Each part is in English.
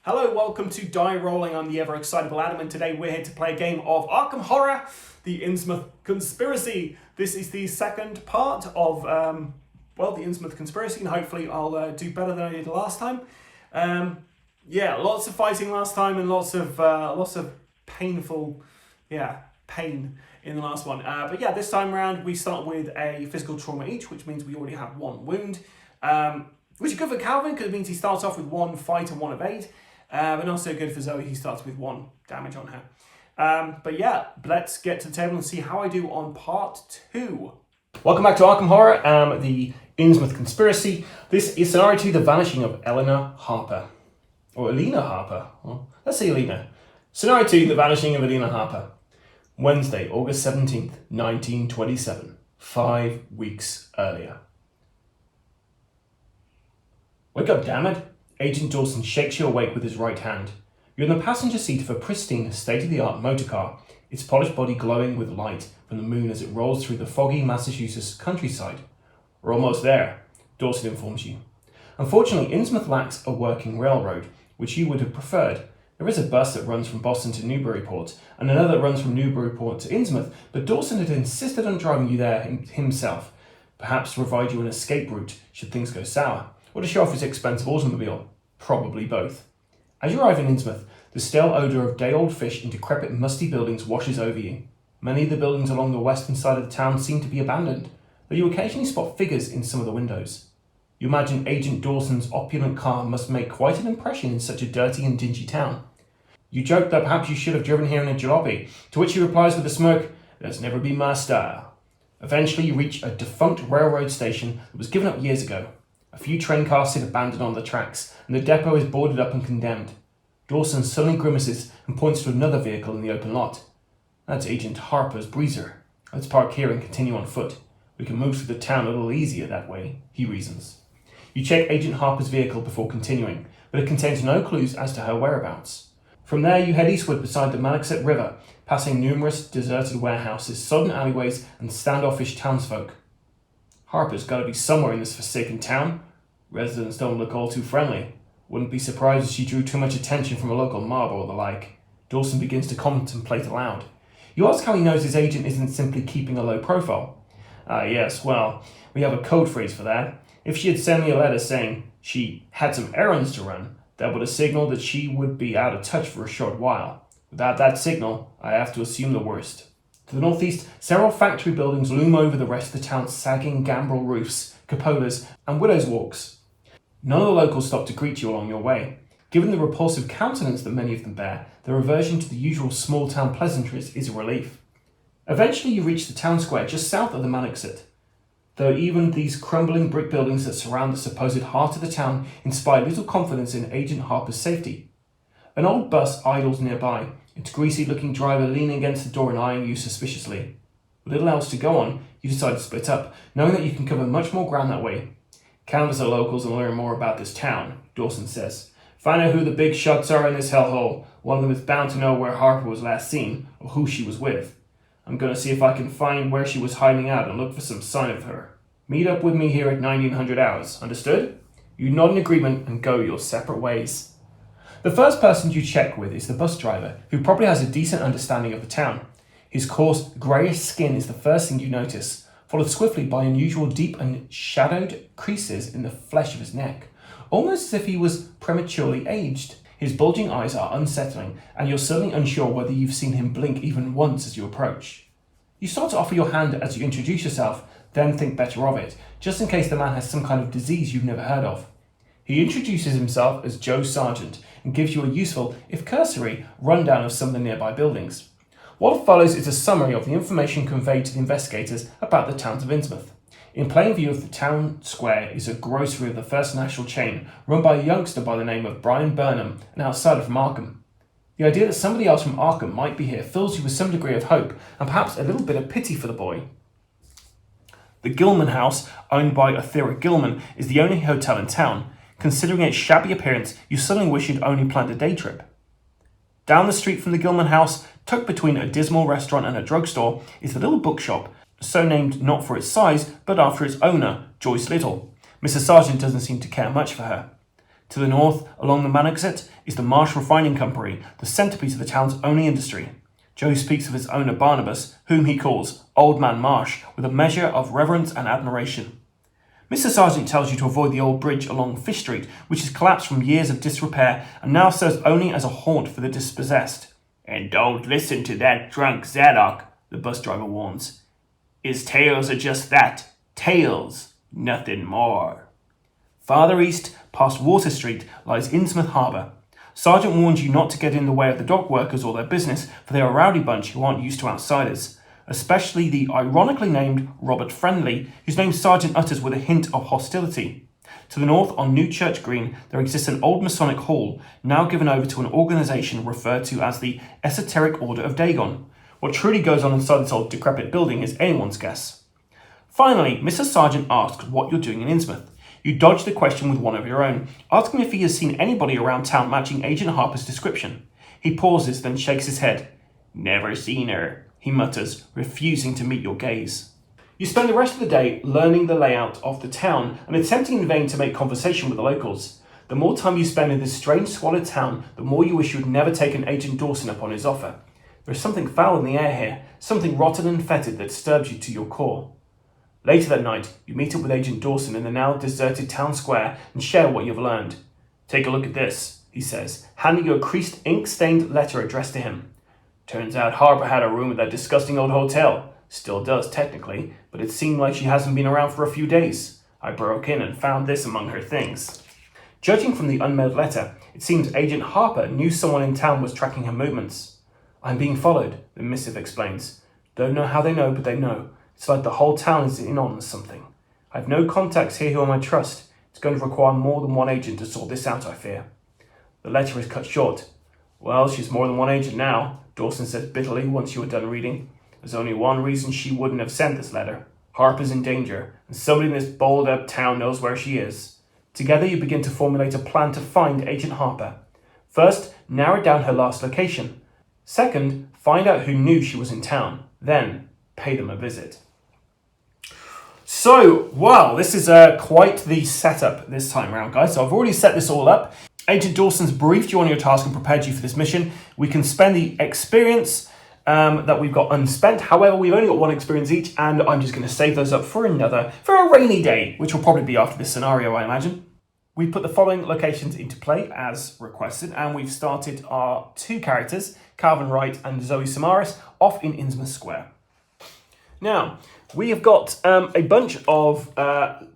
Hello, welcome to Die Rollin. I'm the ever excitable Adam, and today we're here to play a game of Arkham Horror, the Innsmouth Conspiracy. This is the second part of, the Innsmouth Conspiracy, and hopefully I'll do better than I did last time. Lots of fighting last time, and lots of painful, pain in the last one. This time around we start with a physical trauma each, which means we already have one wound. Which is good for Calvin, because it means he starts off with one fight and one evade. But not so good for Zoe, he starts with one damage on her. Let's get to the table and see how I do on part 2. Welcome back to Arkham Horror, the Innsmouth Conspiracy. This is Scenario 2, The Vanishing of Elina Harper. Or Elina Harper. Well, let's say Elina. Scenario 2, The Vanishing of Elina Harper. Wednesday, August 17th, 1927. 5 weeks earlier. Wake up, damn it. Agent Dawson shakes you awake with his right hand. You're in the passenger seat of a pristine, state-of-the-art motor car, its polished body glowing with light from the moon as it rolls through the foggy Massachusetts countryside. We're almost there, Dawson informs you. Unfortunately, Innsmouth lacks a working railroad, which you would have preferred. There is a bus that runs from Boston to Newburyport, and another that runs from Newburyport to Innsmouth, but Dawson had insisted on driving you there himself, perhaps to provide you an escape route should things go sour, or to show off his expensive automobile. Probably both. As you arrive in Innsmouth, the stale odour of day-old fish and decrepit, musty buildings washes over you. Many of the buildings along the western side of the town seem to be abandoned, though you occasionally spot figures in some of the windows. You imagine Agent Dawson's opulent car must make quite an impression in such a dirty and dingy town. You joke that perhaps you should have driven here in a jalopy, to which he replies with a smirk, "That's never been my style." Eventually you reach a defunct railroad station that was given up years ago. A few train cars sit abandoned on the tracks, and the depot is boarded up and condemned. Dawson suddenly grimaces and points to another vehicle in the open lot. That's Agent Harper's breezer. Let's park here and continue on foot. We can move through the town a little easier that way, he reasons. You check Agent Harper's vehicle before continuing, but it contains no clues as to her whereabouts. From there you head eastward beside the Manaxet River, passing numerous deserted warehouses, sodden alleyways, and standoffish townsfolk. Harper's got to be somewhere in this forsaken town. Residents don't look all too friendly. Wouldn't be surprised if she drew too much attention from a local mob or the like. Dawson begins to contemplate aloud. You ask how he knows his agent isn't simply keeping a low profile. We have a code phrase for that. If she had sent me a letter saying she had some errands to run, that would have signaled that she would be out of touch for a short while. Without that signal, I have to assume the worst. To the northeast, several factory buildings loom over the rest of the town's sagging gambrel roofs, cupolas, and widows' walks. None of the locals stop to greet you along your way. Given the repulsive countenance that many of them bear, the reversion to the usual small-town pleasantries is a relief. Eventually you reach the town square just south of the Manaxet, though even these crumbling brick buildings that surround the supposed heart of the town inspire little confidence in Agent Harper's safety. An old bus idles nearby, its greasy-looking driver leaning against the door and eyeing you suspiciously. With little else to go on, you decide to split up, knowing that you can cover much more ground that way. Canvass the locals and learn more about this town, Dawson says. Find out who the big shots are in this hellhole. One of them is bound to know where Harper was last seen, or who she was with. I'm going to see if I can find where she was hiding out and look for some sign of her. Meet up with me here at 1900 hours, understood? You nod in agreement and go your separate ways. The first person you check with is the bus driver, who probably has a decent understanding of the town. His coarse, greyish skin is the first thing you notice, followed swiftly by unusual deep and shadowed creases in the flesh of his neck, almost as if he was prematurely aged. His bulging eyes are unsettling, and you're certainly unsure whether you've seen him blink even once as you approach. You start to offer your hand as you introduce yourself, then think better of it, just in case the man has some kind of disease you've never heard of. He introduces himself as Joe Sargent and gives you a useful, if cursory, rundown of some of the nearby buildings. What follows is a summary of the information conveyed to the investigators about the towns of Innsmouth. In plain view of the town square is a grocery of the first national chain, run by a youngster by the name of Brian Burnham, an outsider from Arkham. The idea that somebody else from Arkham might be here fills you with some degree of hope, and perhaps a little bit of pity for the boy. The Gilman House, owned by Othera Gilman, is the only hotel in town. Considering its shabby appearance, you suddenly wish you'd only planned a day trip. Down the street from the Gilman House, tucked between a dismal restaurant and a drugstore, is the little bookshop, so named not for its size, but after its owner, Joyce Little. Mrs. Sargent doesn't seem to care much for her. To the north, along the main exit, is the Marsh Refining Company, the centrepiece of the town's only industry. Joe speaks of his owner Barnabas, whom he calls Old Man Marsh, with a measure of reverence and admiration. Mr. Sargent tells you to avoid the old bridge along Fish Street, which has collapsed from years of disrepair and now serves only as a haunt for the dispossessed. And don't listen to that drunk Zadok, the bus driver warns. His tales are just that, tales, nothing more. Farther east, past Water Street, lies Innsmouth Harbour. Sargent warns you not to get in the way of the dock workers or their business, for they are a rowdy bunch who aren't used to outsiders, especially the ironically named Robert Friendly, whose name Sargent utters with a hint of hostility. To the north, on New Church Green, there exists an old Masonic hall, now given over to an organisation referred to as the Esoteric Order of Dagon. What truly goes on inside this old decrepit building is anyone's guess. Finally, Mr. Sargent asks what you're doing in Innsmouth. You dodge the question with one of your own, asking if he has seen anybody around town matching Agent Harper's description. He pauses, then shakes his head. Never seen her, he mutters, refusing to meet your gaze. You spend the rest of the day learning the layout of the town and attempting in vain to make conversation with the locals. The more time you spend in this strange squalid town, the more you wish you had never taken Agent Dawson up on his offer. There is something foul in the air here, something rotten and fetid that disturbs you to your core. Later that night, you meet up with Agent Dawson in the now deserted town square and share what you've learned. Take a look at this, he says, handing you a creased, ink-stained letter addressed to him. Turns out Harper had a room at that disgusting old hotel. Still does, technically, but it seemed like she hasn't been around for a few days. I broke in and found this among her things. Judging from the unmailed letter, it seems Agent Harper knew someone in town was tracking her movements. I'm being followed, the missive explains. Don't know how they know, but they know. It's like the whole town is in on something. I have no contacts here who I might trust. It's going to require more than one agent to sort this out, I fear. The letter is cut short. Well, she's more than one agent now, Dawson says bitterly once you are done reading. There's only one reason she wouldn't have sent this letter. Harper's in danger, and somebody in this balled-up town knows where she is. Together you begin to formulate a plan to find Agent Harper. First, narrow down her last location. Second, find out who knew she was in town. Then, pay them a visit. So, wow, this is quite the setup this time around, guys. So I've already set this all up. Agent Dawson's briefed you on your task and prepared you for this mission. We can spend the experience that we've got unspent. However, we've only got one experience each, and I'm just going to save those up for a rainy day, which will probably be after this scenario, I imagine. We've put the following locations into play as requested, and we've started our two characters, Calvin Wright and Zoe Samaras, off in Innsmouth Square. Now, we have got a bunch of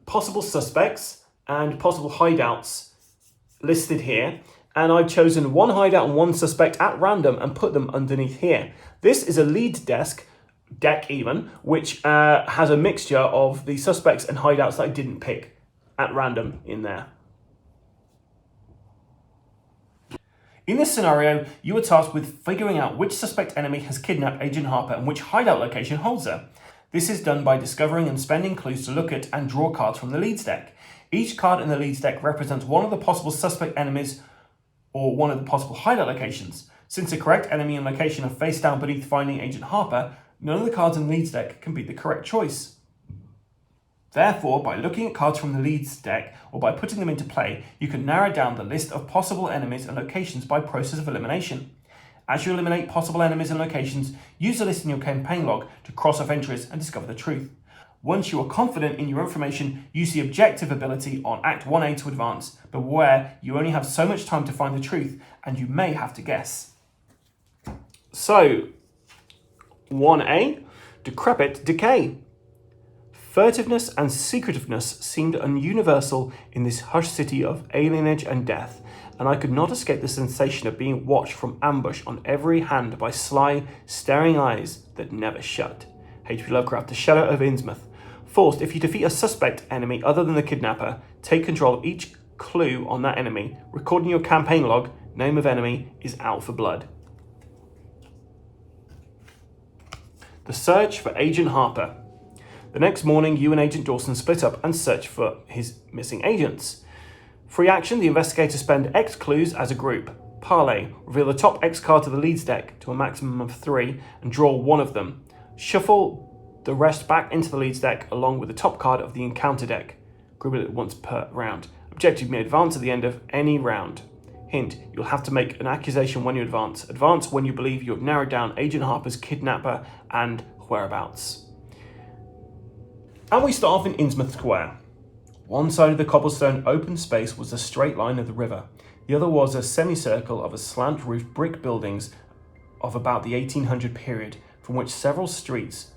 possible suspects and possible hideouts listed here, and I've chosen one hideout and one suspect at random and put them underneath here. This is a lead deck even, which has a mixture of the suspects and hideouts that I didn't pick at random in there. In this scenario, you are tasked with figuring out which suspect enemy has kidnapped Agent Harper and which hideout location holds her. This is done by discovering and spending clues to look at and draw cards from the leads deck. Each card in the leads deck represents one of the possible suspect enemies or one of the possible hideout locations. Since the correct enemy and location are face down beneath finding Agent Harper, none of the cards in the leads deck can be the correct choice. Therefore, by looking at cards from the leads deck or by putting them into play, you can narrow down the list of possible enemies and locations by process of elimination. As you eliminate possible enemies and locations, use the list in your campaign log to cross off entries and discover the truth. Once you are confident in your information, use the objective ability on Act 1A to advance, but beware, you only have so much time to find the truth, and you may have to guess. So, 1A, Decrepit Decay. Furtiveness and secretiveness seemed universal in this hushed city of alienage and death, and I could not escape the sensation of being watched from ambush on every hand by sly, staring eyes that never shut. H.P. Lovecraft, The Shadow of Innsmouth. Forced, if you defeat a suspect enemy other than the kidnapper, take control of each clue on that enemy. Record in your campaign log, name of enemy is Out for Blood. The search for Agent Harper. The next morning, you and Agent Dawson split up and search for his missing agents. Free action, the investigators spend X clues as a group. Parlay, reveal the top X card to the leads deck to a maximum of 3 and draw one of them. Shuffle the rest back into the leads deck along with the top card of the encounter deck. Group it once per round. Objective may advance at the end of any round. Hint, you'll have to make an accusation when you advance. Advance when you believe you have narrowed down Agent Harper's kidnapper and whereabouts. And we start off in Innsmouth Square. One side of the cobblestone open space was a straight line of the river. The other was a semicircle of a slant-roofed brick buildings of about the 1800 period, from which several streets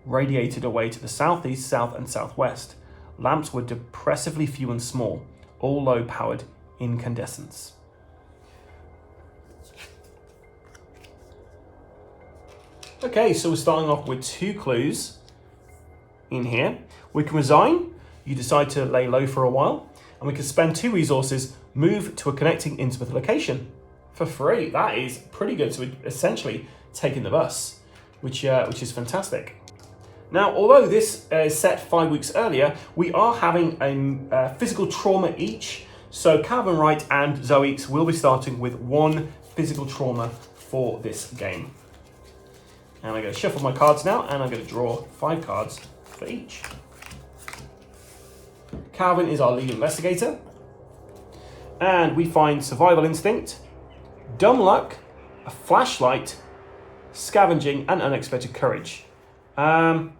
radiated away to the southeast, south and southwest. Lamps were depressively few and small, all low-powered incandescents. Okay, so we're starting off with 2 clues in here. We can resign, you decide to lay low for a while, and we can spend 2 resources, move to a connecting Innsmouth location for free. That is pretty good. So we're essentially taking the bus, which is fantastic. Now, although this is set 5 weeks earlier, we are having a physical trauma each. So Calvin Wright and Zoe will be starting with 1 physical trauma for this game. And I'm going to shuffle my cards now, and I'm going to draw 5 cards for each. Calvin is our lead investigator. And we find survival instinct, dumb luck, a flashlight, scavenging, and unexpected courage. I'm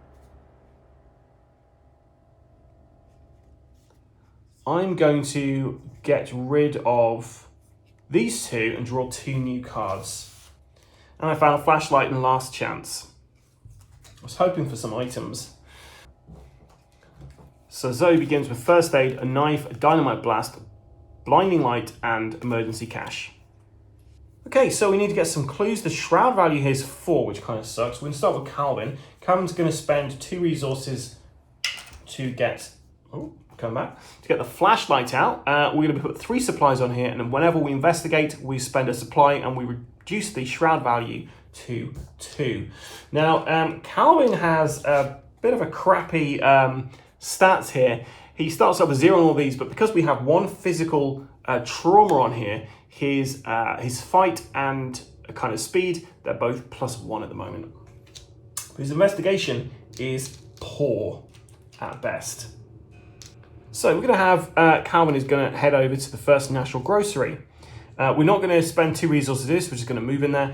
going to get rid of these 2 and draw 2 new cards. And I found a flashlight and last chance. I was hoping for some items. So Zoe begins with first aid, a knife, a dynamite blast, blinding light, and emergency cash. Okay, so we need to get some clues. The shroud value here is 4, which kind of sucks. We're going to start with Calvin. Calvin's going to spend 2 resources to get... come back. To get the flashlight out. We're going to put 3 supplies on here, and then whenever we investigate, we spend a supply, and we reduce the shroud value to 2. Now, Calvin has a bit of a crappy stats here. He starts off with 0 on all these, but because we have 1 physical trauma on here, his fight and kind of speed, they're both +1 at the moment. His investigation is poor at best. So we're going to have Calvin is going to head over to the First National Grocery. We're not going to spend 2 resources to this, we're just going to move in there.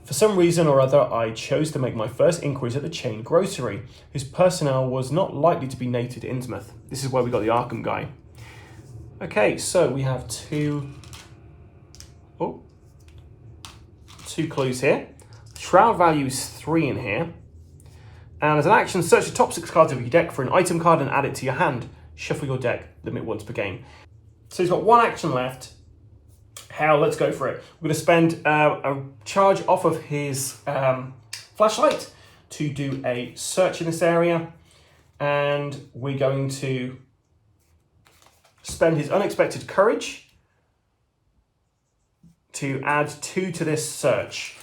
For some reason or other, I chose to make my first inquiries at the chain grocery, whose personnel was not likely to be native to Innsmouth. This is where we got the Arkham guy. Okay, so we have 2 clues here. Shroud value is 3 in here. And as an action, search the top 6 cards of your deck for an item card and add it to your hand. Shuffle your deck, limit once per game. So he's got 1 action left. Hell, let's go for it. We're going to spend a charge off of his flashlight to do a search in this area. And we're going to spend his unexpected courage to add 2 to this search.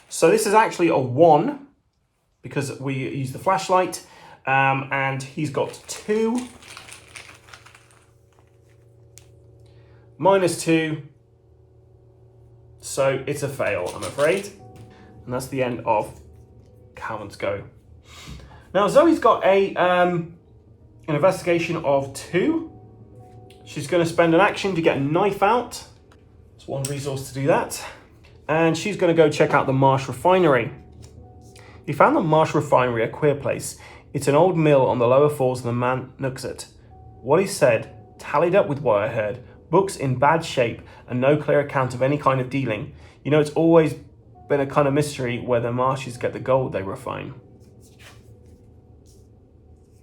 So this is actually a 1 because we use the flashlight, and he's got 2, -2, so it's a fail, I'm afraid. And that's the end of Calvin's go. Now Zoe's got an investigation of 2. She's going to spend an action to get a knife out. It's 1 resource to do that. And she's going to go check out the Marsh Refinery. He found the Marsh Refinery a queer place. It's an old mill on the lower falls of the Mannooksett. What he said tallied up with what I heard. Books in bad shape and no clear account of any kind of dealing. You know, it's always been a kind of mystery where the Marshes get the gold they refine.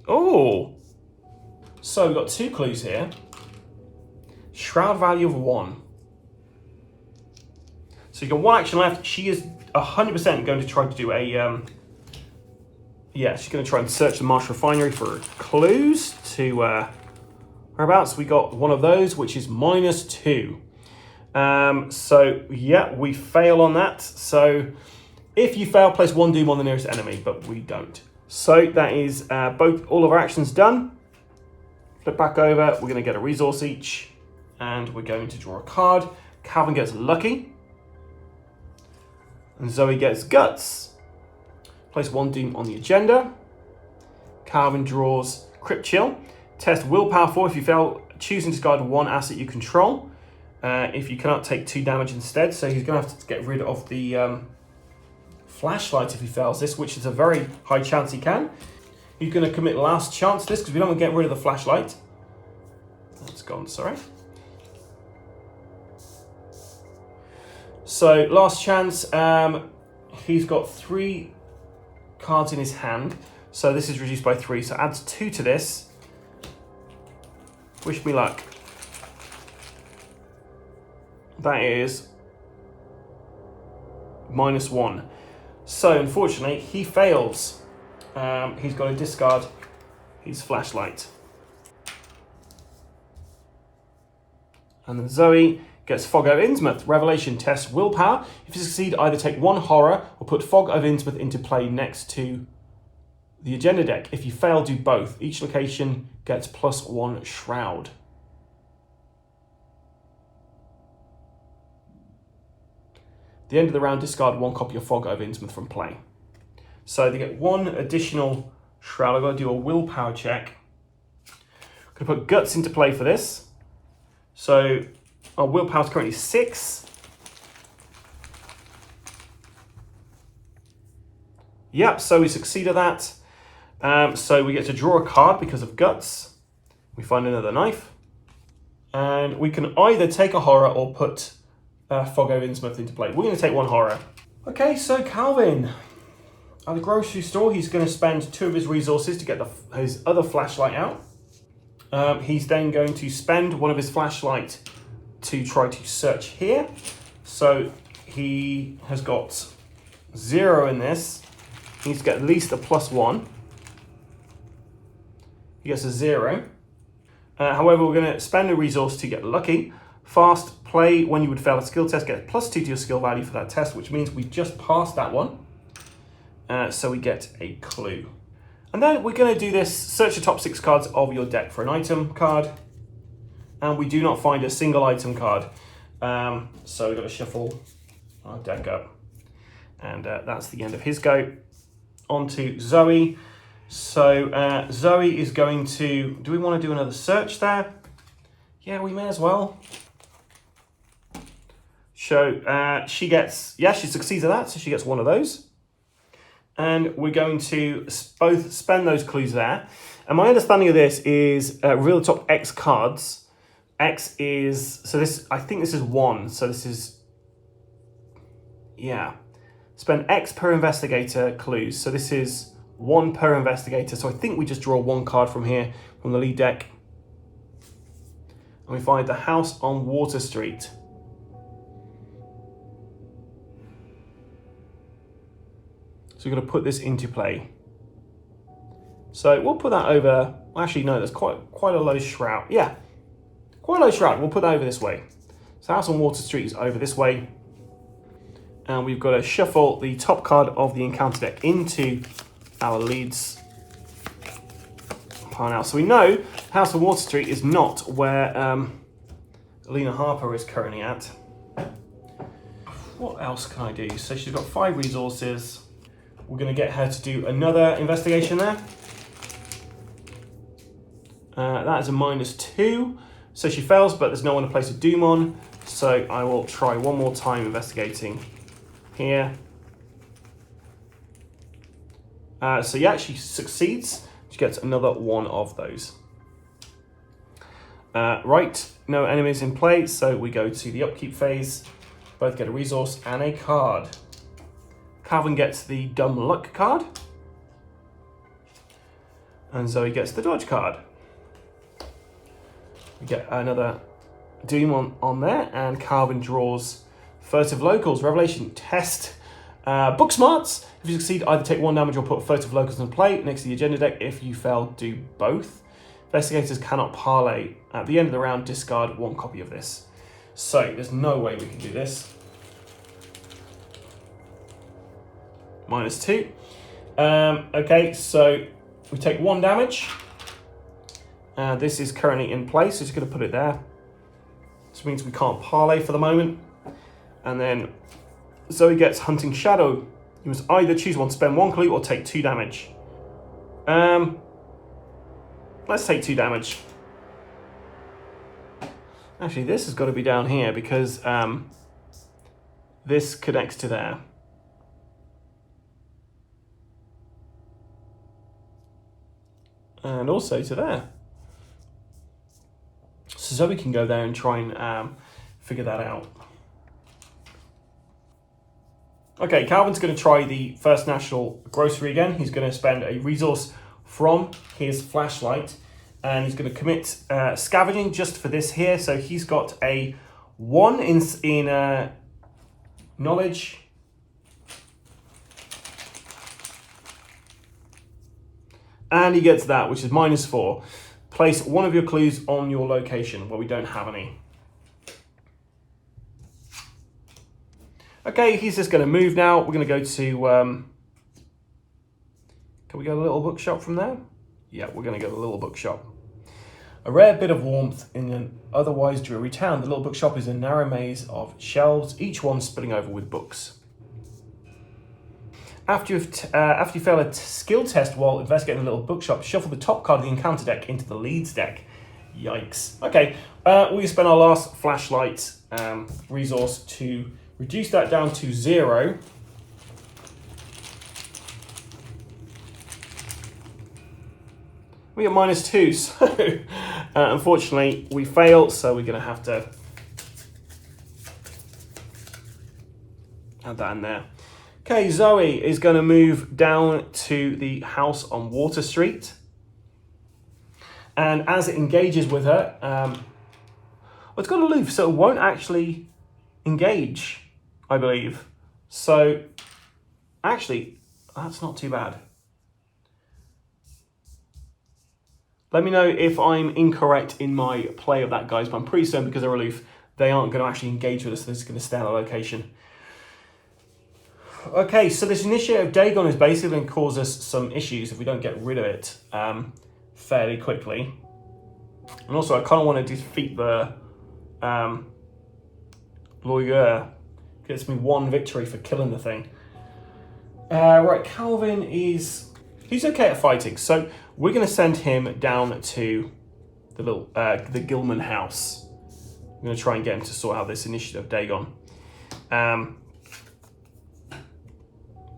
Oh! So we've got 2 clues here. Shroud value of 1. So you've got 1 action left. She is 100% going to try to do a... she's going to try and search the Marsh Refinery for clues to... whereabouts. We got 1 of those, which is -2. So yeah, we fail on that. So if you fail, place 1 doom on the nearest enemy, but we don't. So that is all of our actions done. Flip back over, we're going to get a resource each, and we're going to draw a card. Calvin gets lucky, and Zoe gets guts. Place 1 doom on the agenda. Calvin draws Crypt Chill. Test willpower 4. If you fail, choose and discard one asset you control if you cannot take 2 damage instead. So he's going to have to get rid of the flashlight if he fails this, which is a very high chance he can. He's going to commit last chance to this because we don't want to get rid of the flashlight. That's gone, sorry. So last chance, he's got 3 cards in his hand. So this is reduced by 3, so adds 2 to this. Wish me luck. That is -1. So unfortunately, he fails. He's got to discard his flashlight. And then Zoe gets Fog over Innsmouth. Revelation test willpower. If you succeed, either take 1 horror or put Fog over Innsmouth into play next to the agenda deck. If you fail, do both. Each location gets +1 shroud. At the end of the round, discard 1 copy of Fog over Innsmouth from play. So they get 1 additional shroud. I've got to do a willpower check. I'm going to put Guts into play for this. So our willpower is currently 6. Yep, so we succeed at that. So we get to draw a card because of Guts. We find another knife. And we can either take a horror or put Fog over Innsmouth into play. We're going to take 1 horror. Okay, so Calvin. At the grocery store, he's going to spend 2 of his resources to get his other flashlight out. He's then going to spend 1 of his flashlight to try to search here. So he has got 0 in this. He needs to get at least a +1. He gets a 0. However, we're going to spend a resource to get lucky. Fast play when you would fail a skill test, get +2 to your skill value for that test, which means we just passed that one. So we get a clue. And then we're going to do this, search the top 6 cards of your deck for an item card. And we do not find a single item card. So we've got to shuffle our deck up. And that's the end of his go. On to Zoe. So Zoe is going to, do we want to do another search there? Yeah, we may as well. So she gets, yeah, she succeeds at that. So she gets 1 of those. And we're going to both spend those clues there. And my understanding of this is reveal the top X cards. X is, so this, I think this is 1. So this is, yeah. Spend X per investigator clues. So this is 1 per investigator. So I think we just draw 1 card from here, from the lead deck. And we find the house on Water Street. So we're going to put this into play. So we'll put that over, actually no, there's quite a low shroud. Yeah, quite a low shroud. We'll put that over this way. So House on Water Street is over this way. And we've got to shuffle the top card of the encounter deck into our leads pile now. So we know House on Water Street is not where Elina Harper is currently at. What else can I do? So she's got 5 resources. We're going to get her to do another investigation there. That is a -2. So she fails, but there's no one to place a doom on. So I will try 1 more time investigating here. So yeah, she succeeds. She gets another 1 of those. Right, no enemies in play. So we go to the upkeep phase. Both get a resource and a card. Calvin gets the Dumb Luck card. And Zoe gets the Dodge card. We get another Doom on there. And Calvin draws Furtive Locals. Revelation test. Book Smarts. If you succeed, either take 1 damage or put Furtive Locals in play next to the agenda deck. If you fail, do both. Investigators cannot parlay. At the end of the round, discard 1 copy of this. So there's no way we can do this. -2. Okay, so we take 1 damage. This is currently in place, so just going to put it there. This means we can't parlay for the moment. And then Zoe gets Hunting Shadow. You must either choose 1, spend 1 clue, or take 2 damage. Let's take 2 damage. Actually, this has got to be down here because this connects to there. And also to there. So Zoe can go there and try and figure that out. Okay, Calvin's going to try the First National Grocery again. He's going to spend a resource from his flashlight, and he's going to commit scavenging just for this here. So he's got a 1 in knowledge. And he gets that, which is -4. Place one of your clues on your location. Well, we don't have any. Okay, he's just going to move now. We're going to go to... can we get a little bookshop from there? Yeah, we're going to go to a little bookshop. A rare bit of warmth in an otherwise dreary town. The little bookshop is a narrow maze of shelves, each one spilling over with books. After you fail a skill test while investigating the little bookshop, shuffle the top card of the encounter deck into the leads deck. Yikes. Okay, we spend our last flashlight resource to reduce that down to 0. We get -2, so unfortunately we fail, so we're going to have to add that in there. Okay, Zoe is going to move down to the house on Water Street. And as it engages with her, well, it's got aloof, so it won't actually engage, I believe. So, actually, that's not too bad. Let me know if I'm incorrect in my play of that, guys, but I'm pretty certain because they're aloof, they aren't going to actually engage with us, they're just going to stay on our location. Okay, so this Initiative Dagon is basically going to cause us some issues if we don't get rid of it fairly quickly. And also, I kind of want to defeat the Lawyer. Gets me 1 victory for killing the thing. Right, Calvin is... he's okay at fighting, so we're going to send him down to the little the Gilman house. I'm going to try and get him to sort out this Initiative Dagon.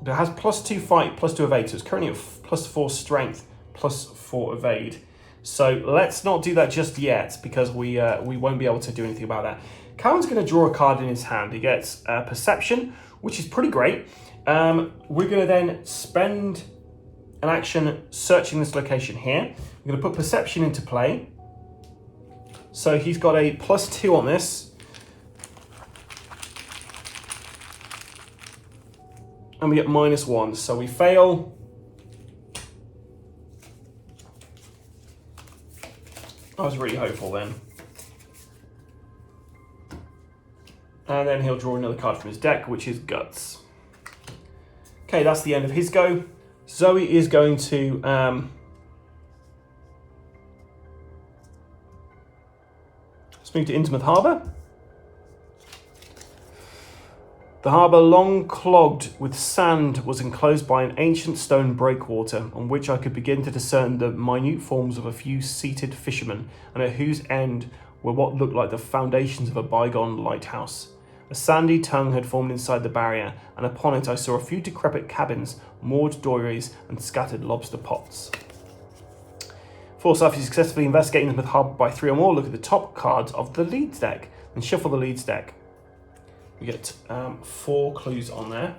It has +2 fight, +2 evade, so it's currently at +4 strength, +4 evade. So let's not do that just yet because we won't be able to do anything about that. Calvin's going to draw a card in his hand. He gets Perception, which is pretty great. We're going to then spend an action searching this location here. We're going to put Perception into play. So he's got a +2 on this. And we get -1, so we fail. I was really hopeful then. And then he'll draw another card from his deck, which is Guts. Okay, that's the end of his go. Zoe is going to... let's move to Innsmouth Harbour. The harbour, long clogged with sand, was enclosed by an ancient stone breakwater on which I could begin to discern the minute forms of a few seated fishermen, and at whose end were what looked like the foundations of a bygone lighthouse. A sandy tongue had formed inside the barrier, and upon it I saw a few decrepit cabins, moored dories, and scattered lobster pots. Force, after successfully investigating the harbour by 3 or more, look at the top cards of the leads deck, and shuffle the leads deck. We get 4 clues on there.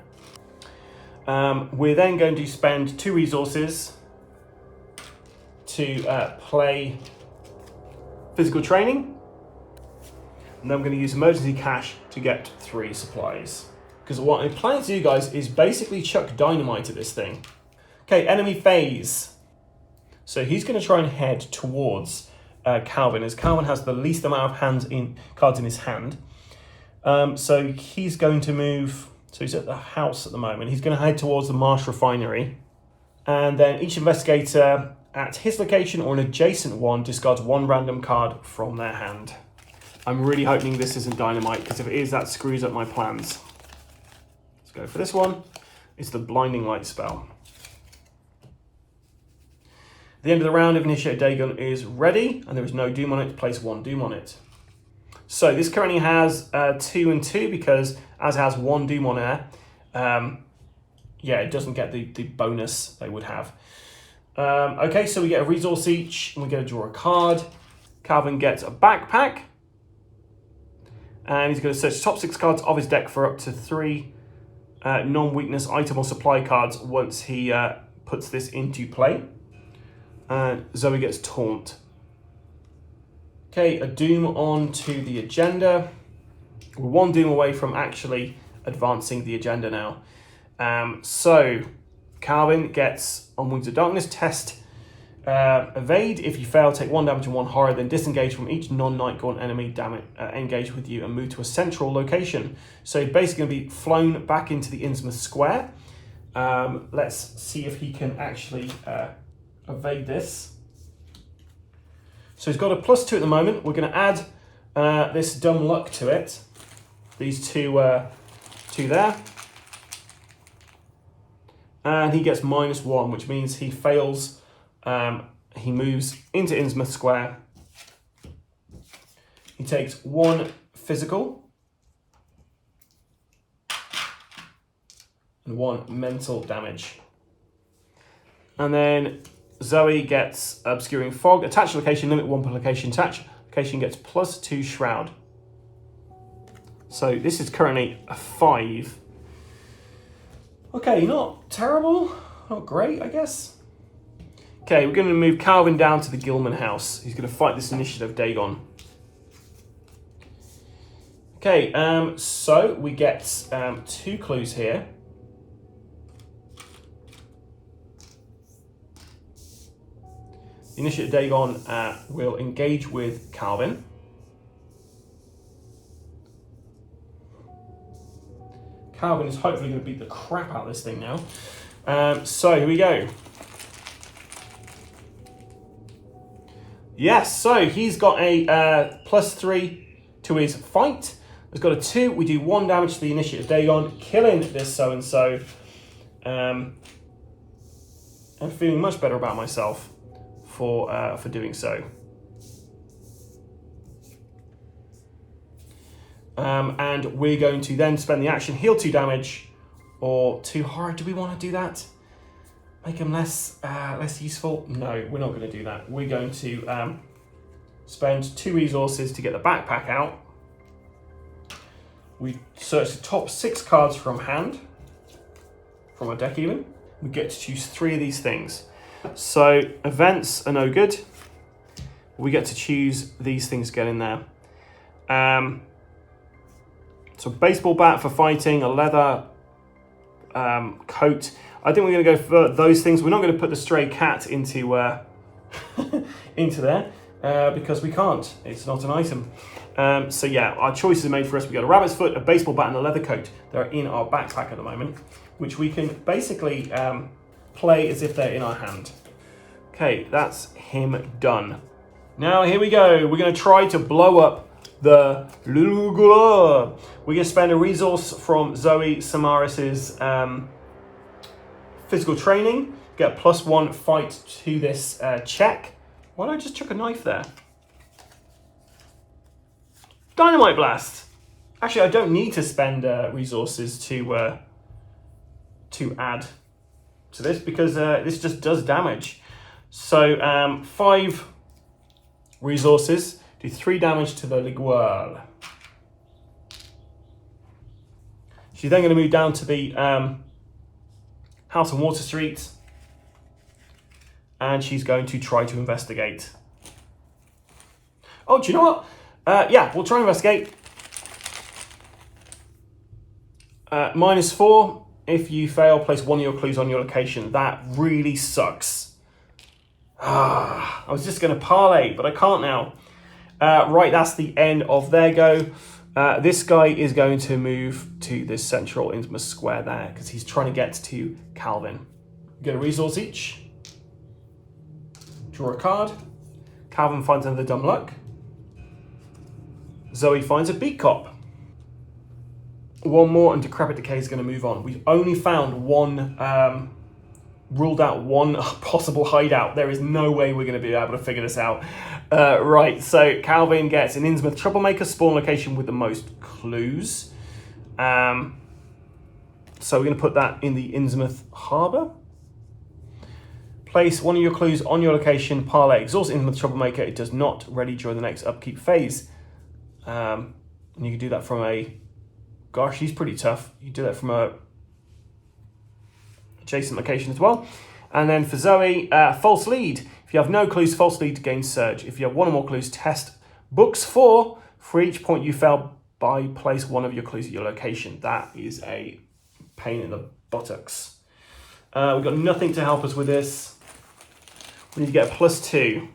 We're then going to spend 2 resources to play physical training. And then I'm going to use emergency cash to get 3 supplies. Because what I'm planning to do, guys, is basically chuck dynamite at this thing. Okay, enemy phase. So he's going to try and head towards Calvin, as Calvin has the least amount of cards in his hand. So he's going to move, so he's at the house at the moment. He's going to head towards the Marsh Refinery. And then each investigator at his location or an adjacent one discards 1 random card from their hand. I'm really hoping this isn't dynamite, because if it is, that screws up my plans. Let's go for this one. It's the Blinding Light spell. At the end of the round, if Initiative Dagon is ready and there is no doom on it, place 1 doom on it. So this currently has 2 and 2 because as it has 1 Doom on air, yeah, it doesn't get the bonus they would have. Okay, so we get a resource each, and we get to draw a card. Calvin gets a backpack, and he's going to search the top 6 cards of his deck for up to 3 non-weakness item or supply cards once he puts this into play. Zoe gets Taunt. Okay, a Doom on to the agenda. We're 1 Doom away from actually advancing the agenda now. So Calvin gets on Wings of Darkness, test evade. If you fail, take 1 damage and 1 horror, then disengage from each non-Nightgaunt enemy engage with you and move to a central location. So basically going to be flown back into the Innsmouth Square. Let's see if he can actually evade this. So he's got a +2 at the moment. We're going to add this dumb luck to it. These two there. And he gets -1, which means he fails. He moves into Innsmouth Square. He takes 1 physical and 1 mental damage. And then Zoe gets Obscuring Fog. Attached location, limit 1 per location. Attached location gets +2 Shroud. So this is currently a 5. Okay, not terrible. Not great, I guess. Okay, we're going to move Calvin down to the Gilman house. He's going to fight this initiative Dagon. Okay, so we get 2 clues here. The initiative Dagon will engage with Calvin. Calvin is hopefully going to beat the crap out of this thing now. So here we go. Yes, so he's got a +3 to his fight. He's got a 2. We do 1 damage to the initiative Dagon, killing this so-and-so. I'm feeling much better about myself for doing so. And we're going to then spend the action, heal 2 damage or 2 horror. Do we want to do that? Make him less useful? No, we're not going to do that. We're going to spend 2 resources to get the backpack out. We search the top 6 cards from hand, from our deck even. We get to choose 3 of these things. So events are no good. We get to choose these things to get in there. So baseball bat for fighting, a leather coat. I think we're going to go for those things. We're not going to put the stray cat into into there because we can't. It's not an item. So yeah, our choices are made for us. We got a rabbit's foot, a baseball bat, and a leather coat. They're in our backpack at the moment, which we can basically play as if they're in our hand. Okay, that's him done. Now here we go. We're going to try to blow up the Lugula. We're going to spend a resource from Zoe Samaris's physical training. Get a +1 fight to this check. Why did I just chuck a knife there? Dynamite Blast. Actually, I don't need to spend resources to add to this because this just does damage. So 5 resources. Do 3 damage to the Liguerle. She's then going to move down to the house on Water Street. And she's going to try to investigate. Oh, do you know what? Yeah, we'll try and investigate. -4. If you fail, place 1 of your clues on your location. That really sucks. I was just going to parlay, but I can't now. Right, that's the end of their go. This guy is going to move to this central Innsmouth Square there because he's trying to get to Calvin. Get a resource each. Draw a card. Calvin finds another dumb luck. Zoe finds a beat cop. 1 more and Decrepit Decay is going to move on. We've only found one ruled out one possible hideout. There is no way we're going to be able to figure this out. Right, so Calvin gets an Innsmouth Troublemaker spawn location with the most clues. So we're going to put that in the Innsmouth Harbour. Place one of your clues on your location. Parlay exhaust Innsmouth Troublemaker. It does not ready during the next upkeep phase. And you can do that from a... Gosh, he's pretty tough. You do that from a adjacent location as well. And then for Zoe, false lead. If you have no clues, false lead gains surge. If you have one or more clues, test books 4 for each point you fail by place one of your clues at your location. That is a pain in the buttocks. We've got nothing to help us with this. We need to get a +2.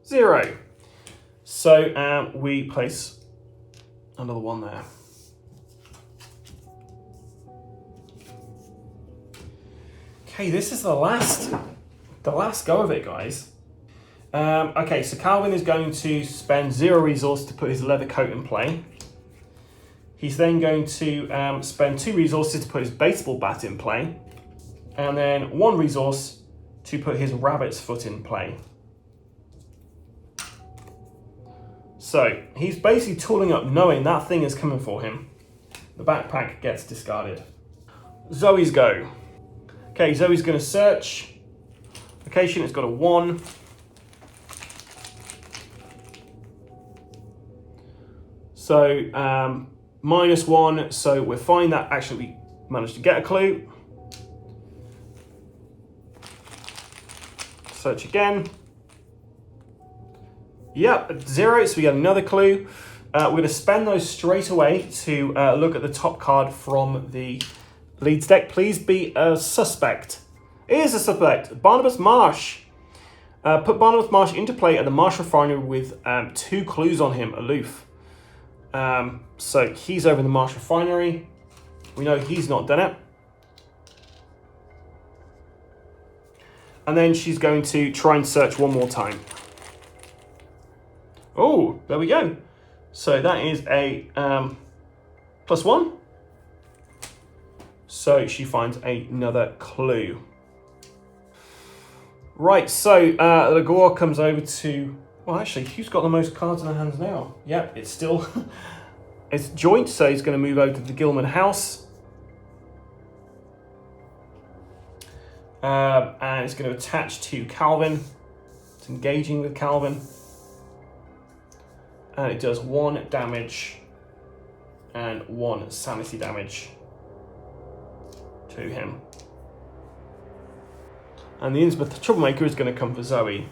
0. So we place another one there. Okay, this is the last go of it, guys. Okay, so Calvin is going to spend 0 resource to put his leather coat in play. He's then going to spend 2 resources to put his baseball bat in play, and then 1 resource to put his rabbit's foot in play. So he's basically tooling up knowing that thing is coming for him. The backpack gets discarded. Zoe's go. Okay, Zoe's going to search. Location, it's got a 1. So -1, so we're fine that actually we managed to get a clue. Search again. Yep, 0, so we get another clue. We're going to spend those straight away to look at the top card from the Leeds deck. Please be a suspect. It is a suspect. Barnabas Marsh. Put Barnabas Marsh into play at the Marsh Refinery with 2 clues on him, aloof. So he's over in the Marsh Refinery. We know he's not done it. And then she's going to try and search one more time. Oh, there we go. So that is a +1. So she finds another clue. Right, so Lagore comes over to... Well, actually, who's got the most cards in their hands now? Yep, it's still... it's Joint, so he's going to move over to the Gilman house. And it's going to attach to Calvin. It's engaging with Calvin. And it does 1 damage and 1 sanity damage to him. And the Innsmouth Troublemaker is going to come for Zoe.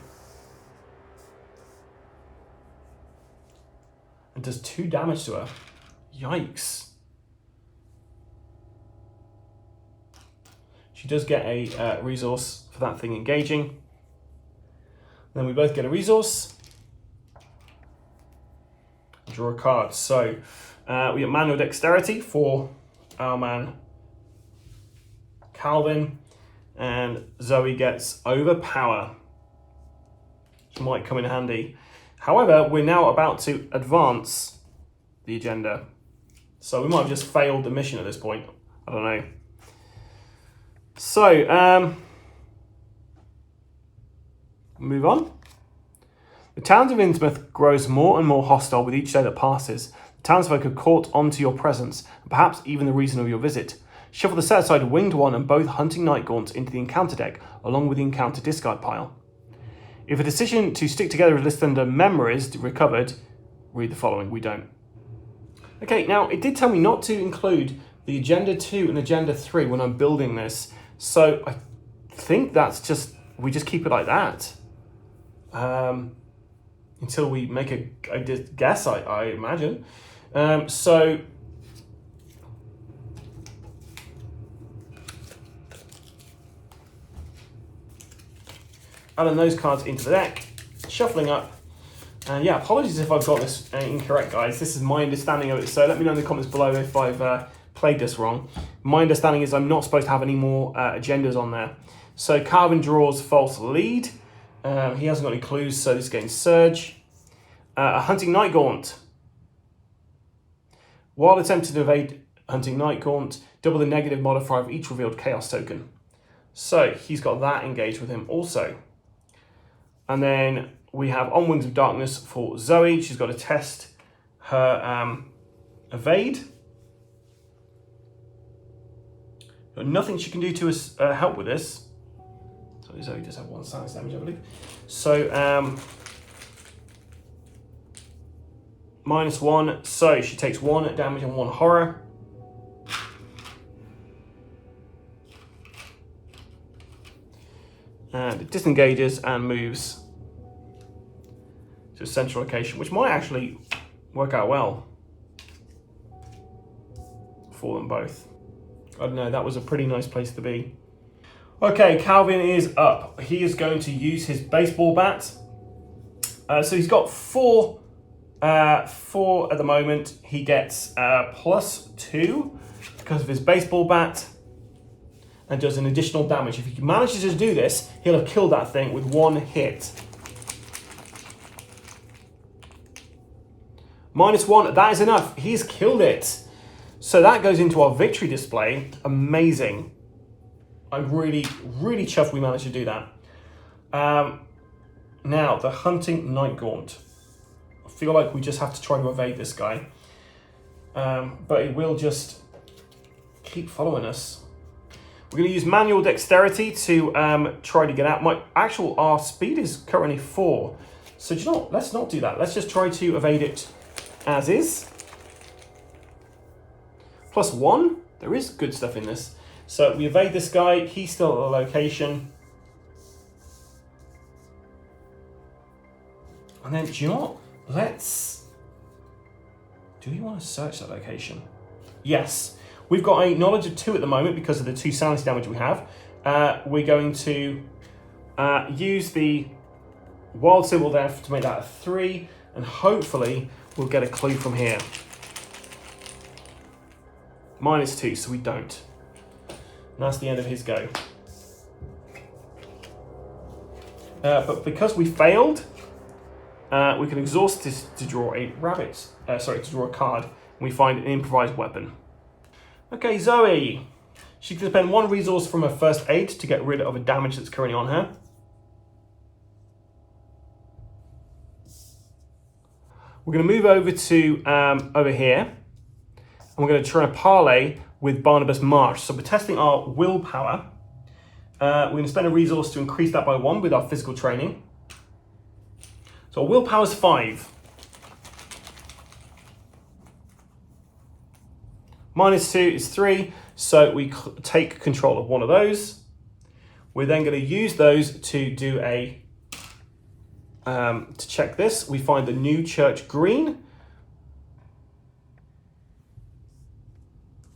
And does 2 damage to her. Yikes. She does get a resource for that thing engaging. Then we both get a resource. Draw a card. So we get manual dexterity for our man Calvin, and Zoe gets overpower, which might come in handy. However, we're now about to advance the agenda, so we might have just failed the mission at this point. I don't know. So move on. The towns of Innsmouth grows more and more hostile with each day that passes. The townsfolk have caught onto your presence, and perhaps even the reason of your visit. Shuffle the set aside Winged One and both Hunting Night Gaunts into the encounter deck, along with the encounter discard pile. If a decision to stick together is listed under memories recovered, read the following. We don't. Okay, now it did tell me not to include the Agenda 2 and Agenda 3 when I'm building this, so I think that's just, we just keep it like that. Until we make a guess, I imagine. So adding those cards into the deck, shuffling up, and yeah, apologies if I've got this incorrect, guys. This is my understanding of it, so let me know in the comments below if I've played this wrong. My understanding is I'm not supposed to have any more agendas on there. So Calvin draws false lead. He hasn't got any clues, so this gains surge. A Hunting Night Gaunt. While attempting to evade Hunting Night Gaunt, double the negative modifier of each revealed chaos token. So he's got that engaged with him also. And then we have On Wings of Darkness for Zoe. She's got to test her evade. Got nothing she can do to us help with this. So Zoe does have 1 silence damage, I believe. So -1. So she takes 1 damage and 1 horror. And it disengages and moves to a central location, which might actually work out well for them both. I don't know, that was a pretty nice place to be. Okay, Calvin is up. He is going to use his baseball bat. So he's got 4 at the moment. He gets +2 because of his baseball bat, and does an additional damage. If he manages to do this, he'll have killed that thing with 1 hit. -1, that is enough. He's killed it. So that goes into our victory display. Amazing. I'm really, really chuffed we managed to do that. Now, the Hunting Night Gaunt. I feel like we just have to try to evade this guy. But it will just keep following us. We're going to use manual dexterity to try to get out. Our speed is currently 4. So do you know what? Let's not do that. Let's just try to evade it as is. +1. There is good stuff in this. So we evade this guy. He's still at the location. And then, do you know what? Do we want to search that location? Yes. We've got a knowledge of 2 at the moment because of the 2 sanity damage we have. We're going to use the wild symbol there to make that a 3, and hopefully we'll get a clue from here. -2, so we don't. And that's the end of his go. But because we failed, we can exhaust this to draw a to draw a card, and we find an improvised weapon. Okay, Zoe. She can spend 1 resource from her first aid to get rid of a damage that's currently on her. We're going to move over to over here, and we're going to try and parlay with Barnabas Marsh. So we're testing our willpower. We're going to spend a resource to increase that by 1 with our physical training. So our willpower's 5. -2 is 3, so we take control of 1 of those. We're then going to use those to do a, to check this. We find the New Church Green.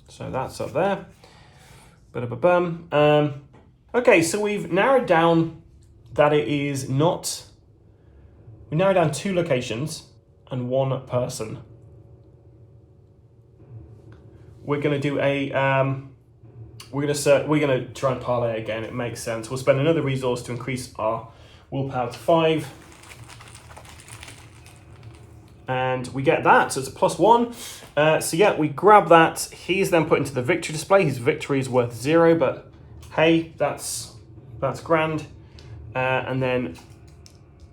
So that's up there. Ba-da-ba-bum. Okay, so we've narrowed down that it is not, we narrowed down 2 locations and 1 person. We're going to do a, we're going to try and parlay again. It makes sense. We'll spend another resource to increase our willpower to 5. And we get that, so it's a +1. So yeah, we grab that. He's then put into the victory display. His victory is worth 0, but hey, that's grand. And then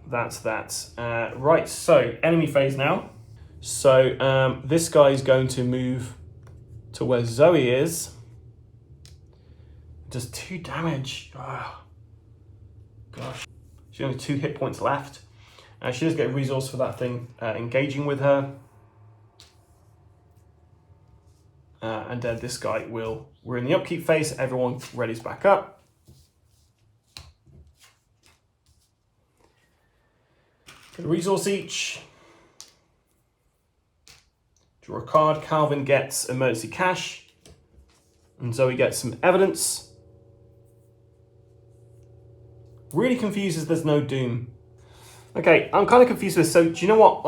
that's that. Right, so enemy phase now. So this guy is going to move to where Zoe is. Does 2 damage. Oh, gosh. She's only 2 hit points left. She does get a resource for that thing engaging with her. And then this guy we're in the upkeep phase, everyone readies back up. Get a resource each. Draw a card. Calvin gets emergency cash. And Zoe gets some evidence. Really confused as there's no doom. Okay, I'm kind of confused with this. So do you know what?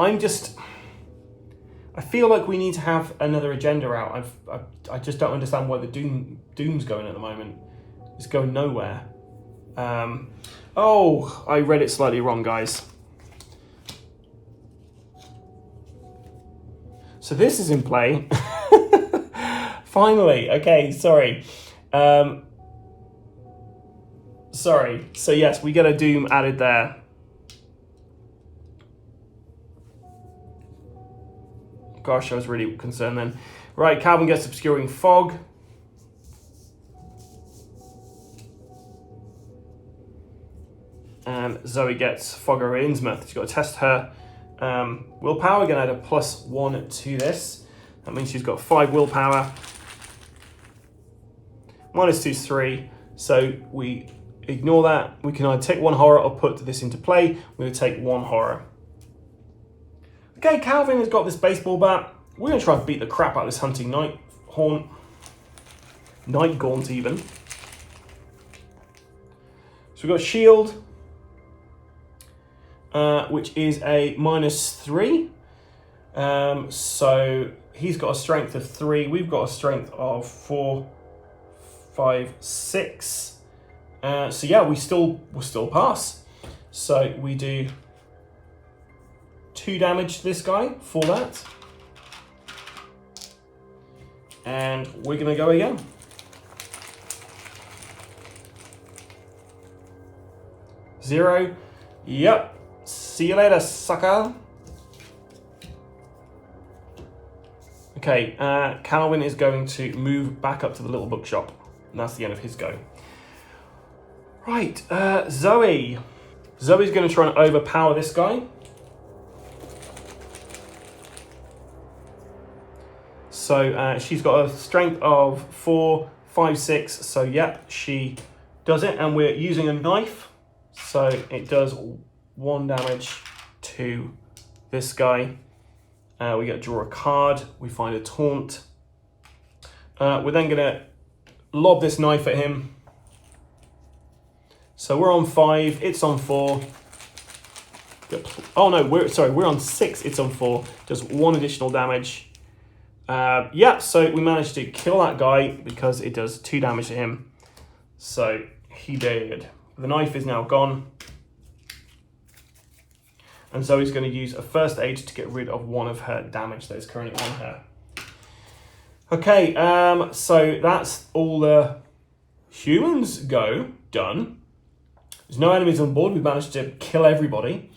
I feel like we need to have another agenda out. I just don't understand where the doom's going at the moment. It's going nowhere. Oh, I read it slightly wrong, guys. So this is in play Finally. Okay, sorry. Sorry. So yes, we get a doom added there. Gosh, I was really concerned then. Right, Calvin gets obscuring fog. And Zoe gets fog over Innsmouth. She's got to test her willpower. Going to add a +1 to this. That means she's got 5 willpower. -2 is 3. So we ignore that. We can either take 1 horror or put this into play. We're going to take 1 horror. Okay, Calvin has got this baseball bat. We're going to try and beat the crap out of this hunting night gaunt even. So we've got shield, which is a -3. So he's got a strength of 3. We've got a strength of 4, 5, 6. So yeah, we'll still pass. So we do 2 damage to this guy for that. And we're going to go again. 0. Yep. See you later, sucker. Okay, Calvin is going to move back up to the little bookshop. And that's the end of his go. Right, Zoe. Zoe's going to try and overpower this guy. So she's got a strength of 4, 5, 6. So yeah, she does it. And we're using a knife. So it does 1 damage to this guy. We get to draw a card. We find a taunt. We're then going to lob this knife at him. So we're on 5. It's on 4. Oh no, we're on 6. It's on 4. Does 1 additional damage. Yeah, so we managed to kill that guy because it does 2 damage to him. So he did. The knife is now gone. And Zoe's going to use a first aid to get rid of 1 of her damage that is currently on her. Okay, so that's all the humans go done. There's no enemies on board. We managed to kill everybody.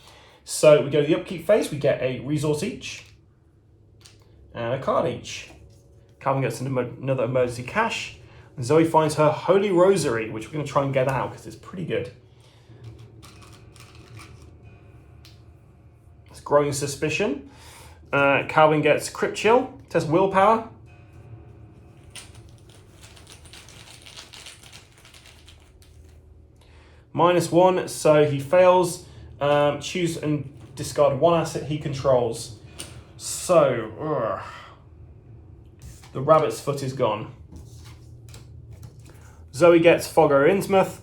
So we go to the upkeep phase. We get a resource each. And a card each. Calvin gets another emergency cash. And Zoe finds her Holy Rosary, which we're going to try and get out because it's pretty good. It's growing suspicion. Calvin gets Crypt Chill. Test willpower. -1, so he fails. Choose and discard 1 asset he controls. So, the rabbit's foot is gone. Zoe gets Fog over Innsmouth.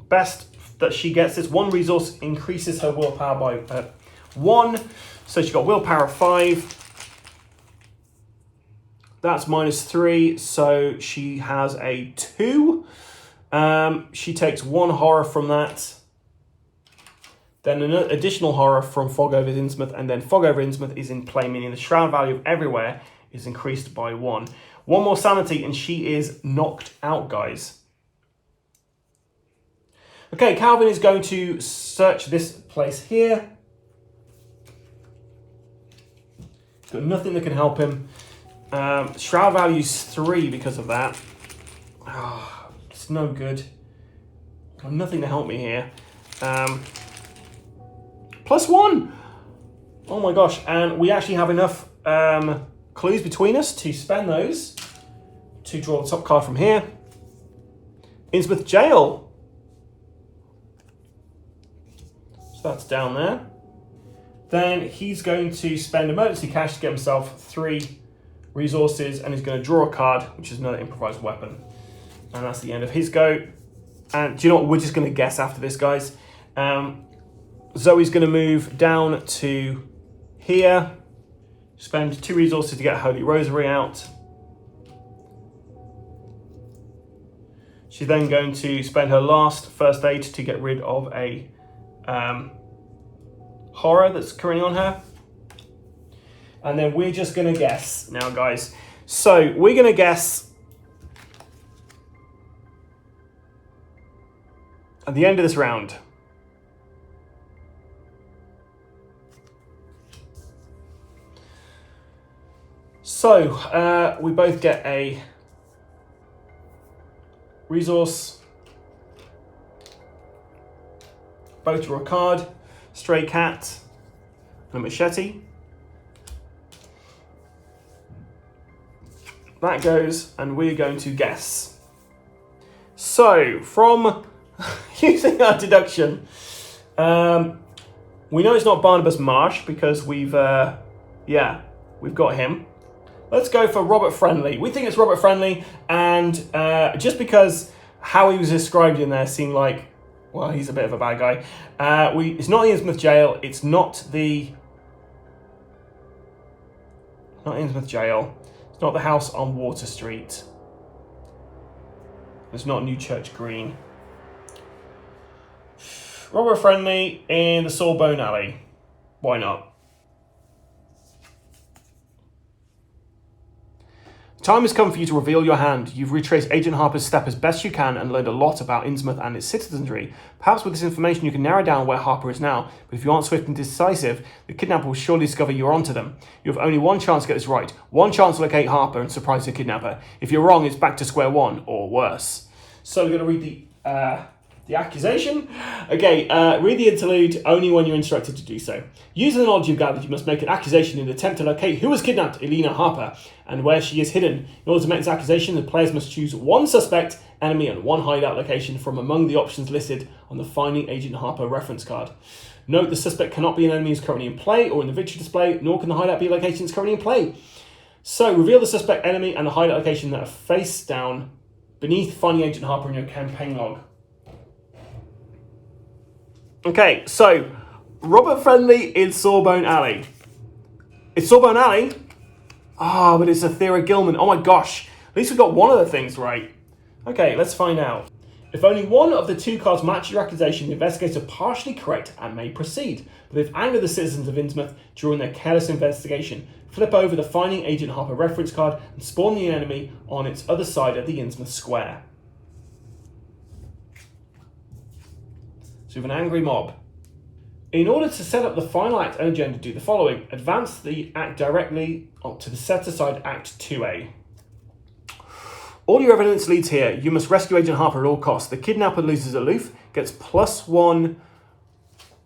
Best that she gets this 1 resource increases her willpower by 1. So she got willpower of 5. That's -3, so she has a 2. She takes 1 horror from that. Then an additional horror from Fog over Innsmouth, and then Fog over Innsmouth is in play, meaning the shroud value of everywhere is increased by 1. 1 more sanity, and she is knocked out, guys. Okay, Calvin is going to search this place here. Got nothing that can help him. Shroud value is 3 because of that. Oh, it's no good. Got nothing to help me here. +1. Oh my gosh, and we actually have enough clues between us to spend those to draw the top card from here. Innsmouth Jail. So that's down there. Then he's going to spend emergency cash to get himself 3 resources, and he's going to draw a card, which is another improvised weapon. And that's the end of his go. And do you know what? We're just going to guess after this, guys. Zoe's going to move down to here, spend 2 resources to get Holy Rosary out. She's then going to spend her last first aid to get rid of a horror that's currently on her. And then we're just going to guess now, guys. So we're going to guess at the end of this round. So, we both get a resource, both draw a card, stray cat, and a machete. That goes, and we're going to guess. So, from using our deduction, we know it's not Barnabas Marsh because we've got him. Let's go for Robert Friendly. We think it's Robert Friendly, and just because how he was described in there seemed like, well, he's a bit of a bad guy. It's not the Innsmouth jail. It's not Innsmouth jail. It's not the house on Water Street. It's not New Church Green. Robert Friendly in the Sawbone Alley. Why not? Time has come for you to reveal your hand. You've retraced Agent Harper's step as best you can and learned a lot about Innsmouth and its citizenry. Perhaps with this information you can narrow down where Harper is now, but if you aren't swift and decisive, the kidnapper will surely discover you're onto them. You have only one chance to get this right. One chance to locate Harper and surprise the kidnapper. If you're wrong, it's back to square one, or worse. So we're going to read the accusation. Okay, read the interlude only when you're instructed to do so. Using the knowledge you've gathered, you must make an accusation in an attempt to locate who has kidnapped Elina Harper and where she is hidden. In order to make this accusation, the players must choose one suspect, enemy, and one hideout location from among the options listed on the Finding Agent Harper reference card. Note the suspect cannot be an enemy who is currently in play or in the victory display, nor can the hideout be a location that's currently in play. So, reveal the suspect, enemy, and the hideout location that are face down beneath Finding Agent Harper in your campaign log. Okay, so Robert Friendly in Sawbone Alley. It's Sawbone Alley? Ah, but it's Athera Gilman. Oh my gosh. At least we got one of the things right. Okay, let's find out. If only one of the two cards match your accusation, the investigators are partially correct and may proceed. But they've angered the citizens of Innsmouth during their careless investigation. Flip over the Finding Agent Harper reference card and spawn the enemy on its other side of the Innsmouth square. So we have an angry mob. In order to set up the final act and agenda, do the following. Advance the act directly to the set-aside Act 2A. All your evidence leads here. You must rescue Agent Harper at all costs. The kidnapper loses aloof, gets +1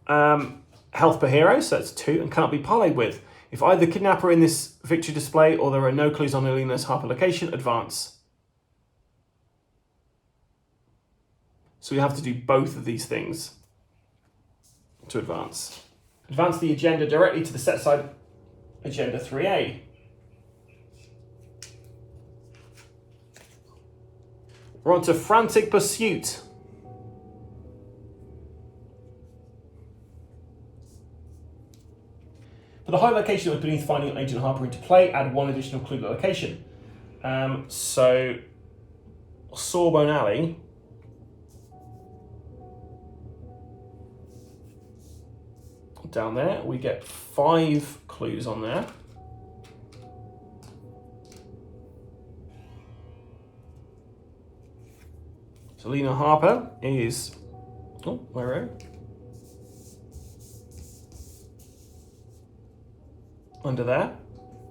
health per hero, so that's 2, and cannot be parlayed with. If either the kidnapper in this victory display or there are no clues on Elina's Harper location, advance. So we have to do both of these things to advance. Advance the agenda directly to the set-aside Agenda 3A. We're on to Frantic Pursuit. For the high location that was beneath Finding Agent Harper into play, add one additional clue location. So, Sawbone Alley. Down there, we get 5 clues on there. So Elina Harper is, where are we? Under there.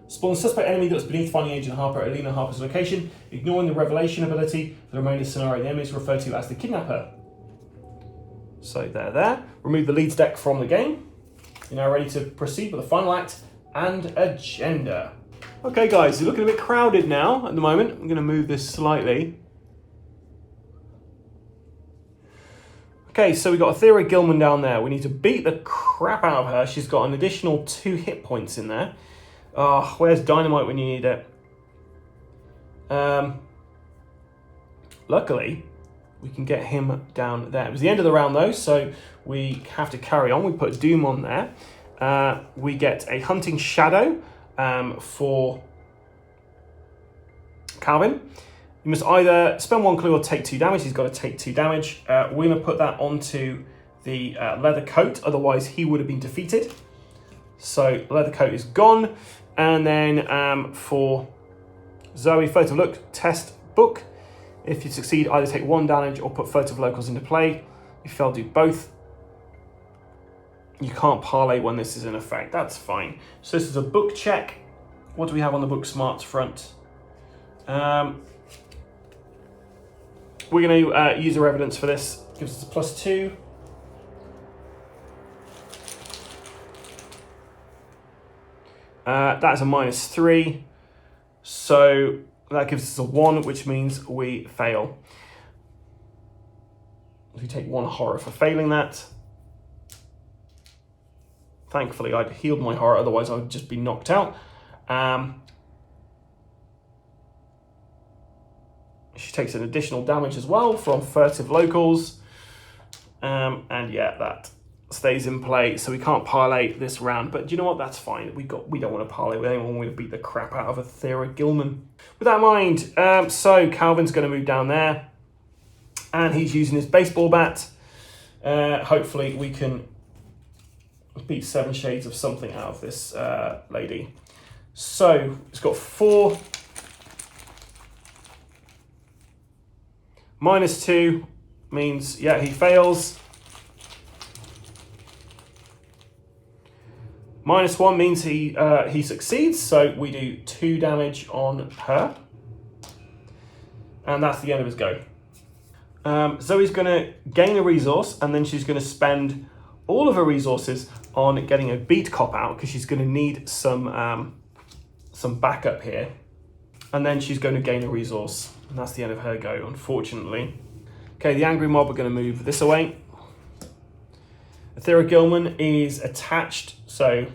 Spawn the suspect enemy that was beneath Finding Agent Harper at Elina Harper's location, ignoring the revelation ability for the remaining scenario. The enemy is referred to as the kidnapper. So they're there. Remove the leads deck from the game. You're now ready to proceed with the final act and agenda. Okay guys, you're looking a bit crowded now at the moment. I'm going to move this slightly. Okay, so we've got Athera Gilman down there. We need to beat the crap out of her. She's got an additional 2 hit points in there. Oh, where's Dynamite when you need it? Luckily, we can get him down there. It was the end of the round though, so we have to carry on. We put Doom on there. We get a Hunting Shadow for Calvin. You must either spend 1 clue or take 2 damage. He's got to take 2 damage. We're going to put that onto the leather coat, otherwise he would have been defeated. So leather coat is gone. And then for Zoe, photo look, test book. If you succeed, either take 1 damage or put photo locals into play. If they'll do both, you can't parlay when this is in effect. That's fine. So this is a book check. What do we have on the book smarts front? We're going to use our evidence for this. Gives us a +2. That is a -3. So that gives us a 1, which means we fail. We take 1 horror for failing that. Thankfully, I'd healed my horror, otherwise I would just be knocked out. She takes an additional damage as well from furtive locals. And yeah, that stays in play, so we can't parlay this round. But do you know what? That's fine. We don't want to parlay with anyone. We beat the crap out of Athera Gilman. With that in mind, so Calvin's going to move down there, and he's using his baseball bat. Hopefully we can beat 7 shades of something out of this lady. So it's got 4. -2 means, yeah, he fails. -1 means he succeeds, so we do 2 damage on her. And that's the end of his go. Zoe's going to gain a resource, and then she's going to spend all of her resources on getting a beat cop out, because she's going to need some backup here. And then she's going to gain a resource. And that's the end of her go, unfortunately. Okay, the angry mob are going to move this away. Athera Gilman is attached, so...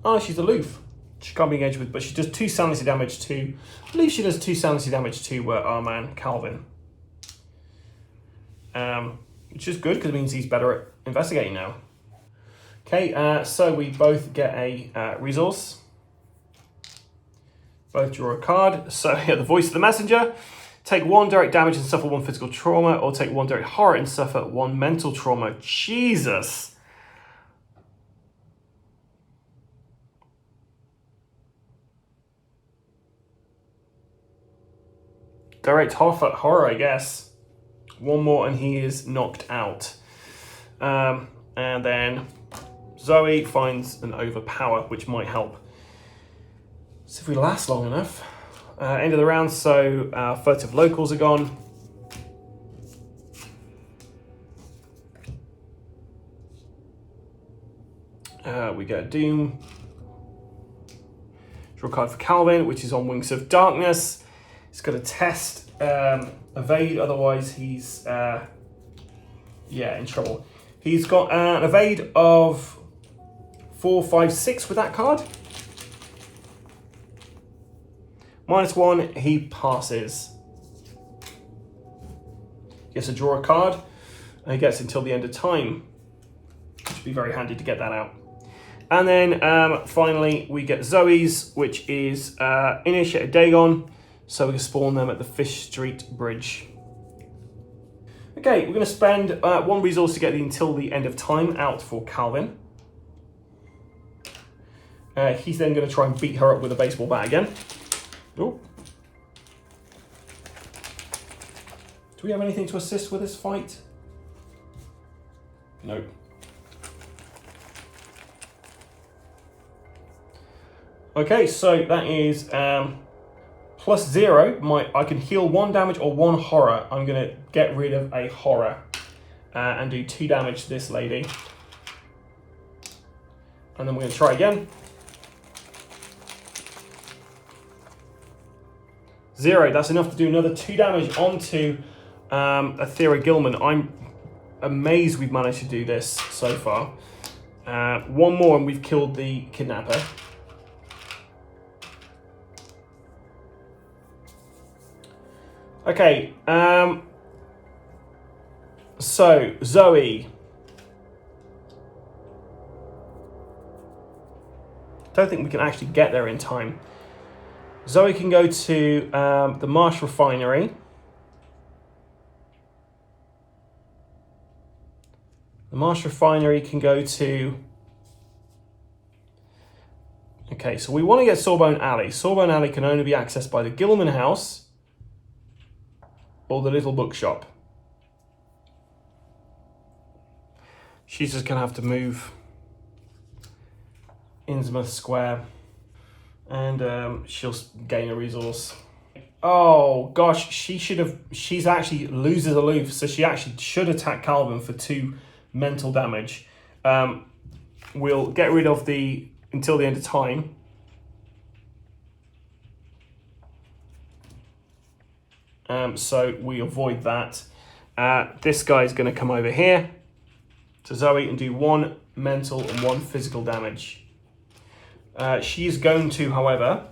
Oh, she's aloof. She can't be engaged with, but she does 2 sanity damage to... I believe she does 2 sanity damage to our man, Calvin. Which is good, because it means he's better at investigating now. Okay, so we both get a resource. Both draw a card. So, yeah, the voice of the messenger. Take 1 direct damage and suffer 1 physical trauma, or take 1 direct horror and suffer 1 mental trauma. Jesus. Direct horror, I guess. 1 more and he is knocked out. And then Zoe finds an overpower, which might help. So if we last long enough. End of the round, so furtive locals are gone. We get a Doom. Draw a card for Calvin, which is on Wings of Darkness. He's got a test, evade, otherwise he's in trouble. He's got an evade of 4, 5, 6 with that card. -1, he passes. He gets to draw a card, and he gets until the end of time. Which would be very handy to get that out. And then finally we get Zoe's, which is Initiate a Dagon, so we can spawn them at the Fish Street Bridge. Okay, we're going to spend 1 resource to get the until the end of time out for Calvin. He's then going to try and beat her up with a baseball bat again. Oh. Do we have anything to assist with this fight? Nope. Okay, so that is +0. I can heal 1 damage or 1 horror. I'm going to get rid of a horror and do 2 damage to this lady. And then we're going to try again. 0, that's enough to do another 2 damage onto Athera Gilman. I'm amazed we've managed to do this so far. 1 more and we've killed the kidnapper. Okay, so Zoe. Don't think we can actually get there in time. Zoe can go to the Marsh Refinery. The Marsh Refinery can go to... Okay, so we want to get Sawbone Alley. Sawbone Alley can only be accessed by the Gilman House or the Little Bookshop. She's just going to have to move Innsmouth Square, and she'll gain a resource. Oh gosh, she's actually loses aloof, so she actually should attack Calvin for 2 mental damage. We'll get rid of the until the end of time. So we avoid that. This guy's going to come over here to Zoe and do 1 mental and 1 physical damage. She's going to, however,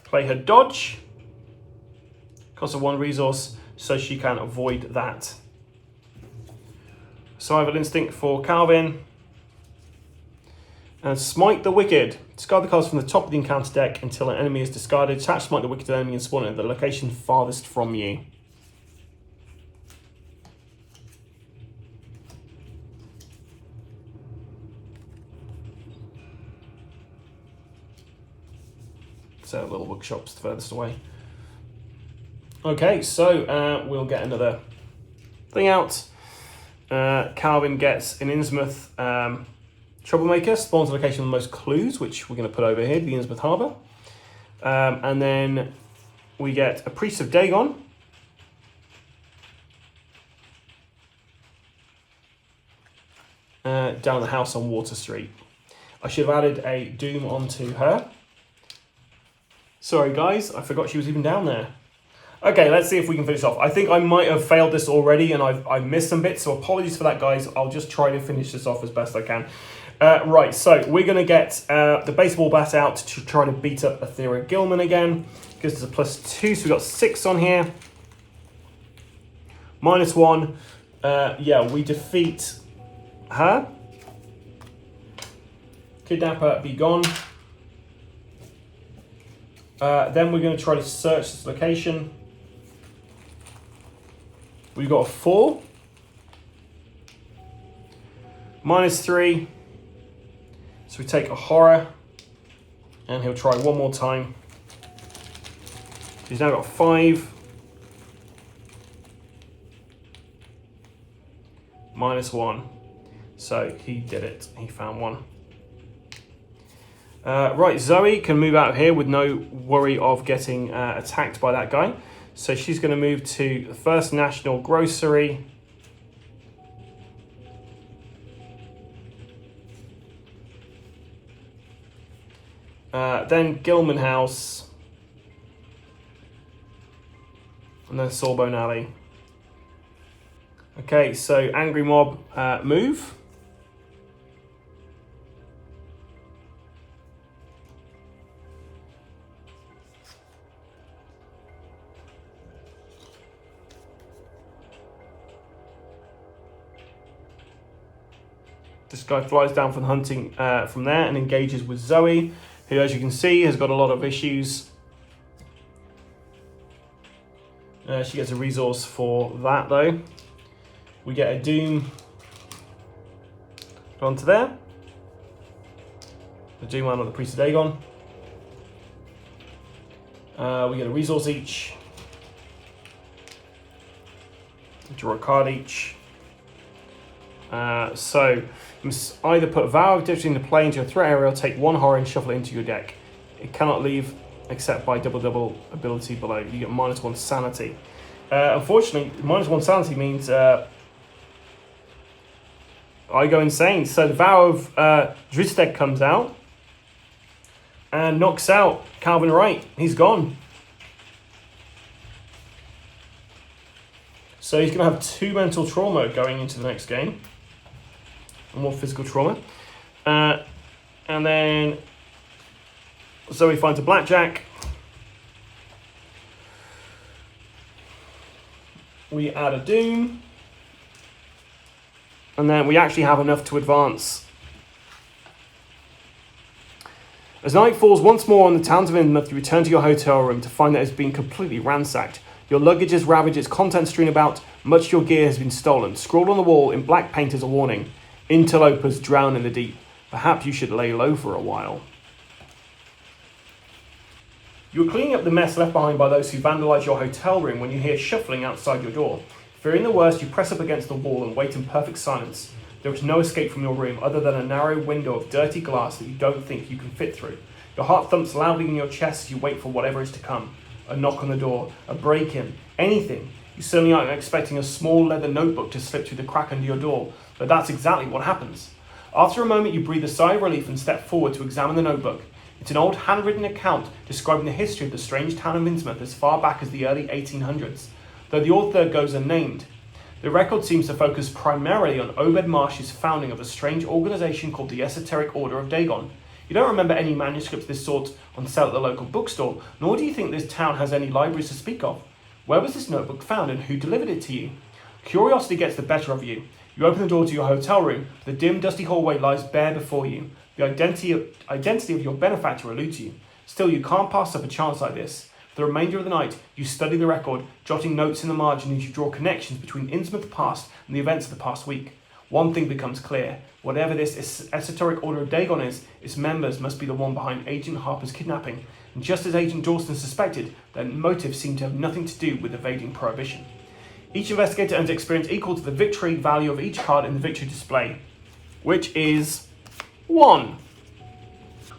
play her dodge. Cost her 1 resource, so she can avoid that. Survival instinct for Calvin. And Smite the Wicked. Discard the cards from the top of the encounter deck until an enemy is discarded. Attach Smite the Wicked to the enemy and spawn it at the location farthest from you. So little bookshop's the furthest away. Okay, so we'll get another thing out. Calvin gets an Innsmouth Troublemaker, spawns the location with the most clues, which we're going to put over here, the Innsmouth Harper. And then we get a Priest of Dagon. Down the house on Water Street. I should have added a Doom onto her. Sorry guys, I forgot she was even down there. Okay, let's see if we can finish off. I think I might have failed this already and I've missed some bits, so apologies for that guys. I'll just try to finish this off as best I can. Right, so we're going to get the baseball bat out to try to beat up Aethera Gilman again. Gives us a +2, so we've got 6 on here. -1. Yeah, we defeat her. Kidnapper, be gone. Then we're going to try to search this location. We've got a 4. -3. So we take a horror. And he'll try one more time. He's now got 5. -1. So he did it. He found one. Right, Zoe can move out of here with no worry of getting attacked by that guy. So she's going to move to the First National Grocery. Then Gilman House. And then Sawbone Alley. Okay, so Angry Mob move. This guy flies down from hunting from there and engages with Zoe, who, as you can see, has got a lot of issues. She gets a resource for that, though. We get a Doom onto there. The Doom on the Priest of Dagon. We get a resource each. Draw a card each. So you must either put a Vow of Difficulty into play into your threat area or take 1 horror and shuffle it into your deck. It cannot leave except by double ability below. You get -1 sanity. Unfortunately, -1 sanity means I go insane. So the Vow of Dristek comes out and knocks out Calvin Wright. He's gone. So he's going to have 2 mental trauma going into the next game. And 1 physical trauma. And then Zoe finds a blackjack. We add a Doom. And then we actually have enough to advance. As night falls once more on the towns of Innsmouth, you return to your hotel room to find that it's been completely ransacked. Your luggage is ravaged, its contents strewn about, much of your gear has been stolen. Scrawled on the wall in black paint is a warning. Interlopers drown in the deep. Perhaps you should lay low for a while. You are cleaning up the mess left behind by those who vandalised your hotel room when you hear shuffling outside your door. Fearing the worst, you press up against the wall and wait in perfect silence. There is no escape from your room other than a narrow window of dirty glass that you don't think you can fit through. Your heart thumps loudly in your chest as you wait for whatever is to come. A knock on the door, a break-in, anything. You certainly aren't expecting a small leather notebook to slip through the crack under your door, but that's exactly what happens. After a moment, you breathe a sigh of relief and step forward to examine the notebook. It's an old handwritten account describing the history of the strange town of Innsmouth as far back as the early 1800s, though the author goes unnamed. The record seems to focus primarily on Obed Marsh's founding of a strange organisation called the Esoteric Order of Dagon. You don't remember any manuscripts of this sort on sale at the local bookstore, nor do you think this town has any libraries to speak of. Where was this notebook found and who delivered it to you? Curiosity gets the better of you. You open the door to your hotel room, but the dim, dusty hallway lies bare before you. The identity of your benefactor eludes you. Still, you can't pass up a chance like this. For the remainder of the night, you study the record, jotting notes in the margin as you draw connections between Innsmouth past and the events of the past week. One thing becomes clear. Whatever this esoteric order of Dagon is, its members must be the one behind Agent Harper's kidnapping. And just as Agent Dawson suspected, their motives seem to have nothing to do with evading prohibition. Each investigator earns experience equal to the victory value of each card in the victory display, which is 1.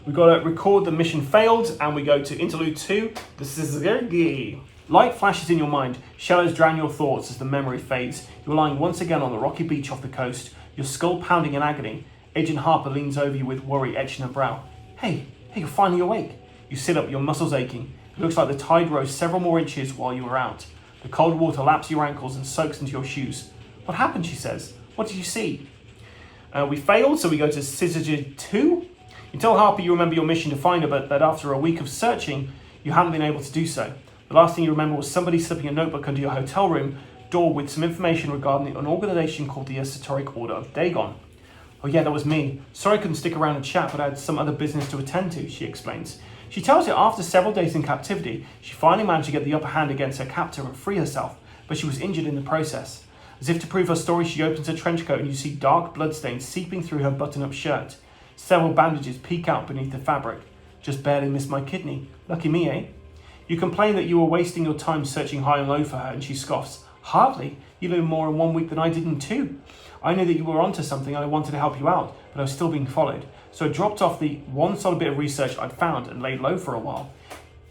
We've got to record the mission failed, and we go to Interlude 2, the Sizergi. Light flashes in your mind, shadows drown your thoughts as the memory fades. You're lying once again on the rocky beach off the coast, your skull pounding in agony. Agent Harper leans over you with worry etched in her brow. Hey, you're finally awake. You sit up, your muscles aching. It looks like the tide rose several more inches while you were out. The cold water laps your ankles and soaks into your shoes. What happened, she says. What did you see? We failed, so we go to Sizergi 2. You tell Harper you remember your mission to find her, but that after a week of searching, you haven't been able to do so. The last thing you remember was somebody slipping a notebook under your hotel room door with some information regarding an organisation called the Esoteric Order of Dagon. Oh yeah, that was me. Sorry I couldn't stick around and chat, but I had some other business to attend to, she explains. She tells you after several days in captivity, she finally managed to get the upper hand against her captor and free herself, but she was injured in the process. As if to prove her story, she opens her trench coat and you see dark bloodstains seeping through her button-up shirt. Several bandages peek out beneath the fabric. Just barely missed my kidney. Lucky me, eh? You complain that you were wasting your time searching high and low for her, and she scoffs. Hardly. You learned more in 1 week than I did in 2. I knew that you were onto something and I wanted to help you out, but I was still being followed. So I dropped off the one solid bit of research I'd found and laid low for a while.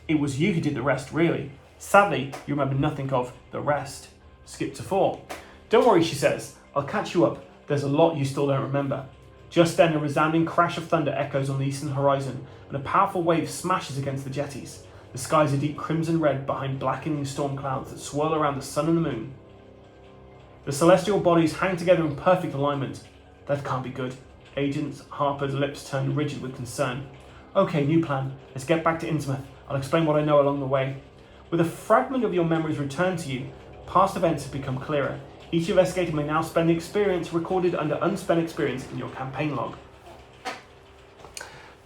It was you who did the rest, really. Sadly, you remember nothing of the rest. Skip to 4. Don't worry, she says. I'll catch you up. There's a lot you still don't remember. Just then, a resounding crash of thunder echoes on the eastern horizon, and a powerful wave smashes against the jetties. The skies are deep crimson red behind blackening storm clouds that swirl around the sun and the moon. The celestial bodies hang together in perfect alignment. That can't be good. Agent Harper's lips turn rigid with concern. Okay, new plan. Let's get back to Innsmouth. I'll explain what I know along the way. With a fragment of your memories returned to you, past events have become clearer. Each investigator may now spend the experience recorded under unspent experience in your campaign log.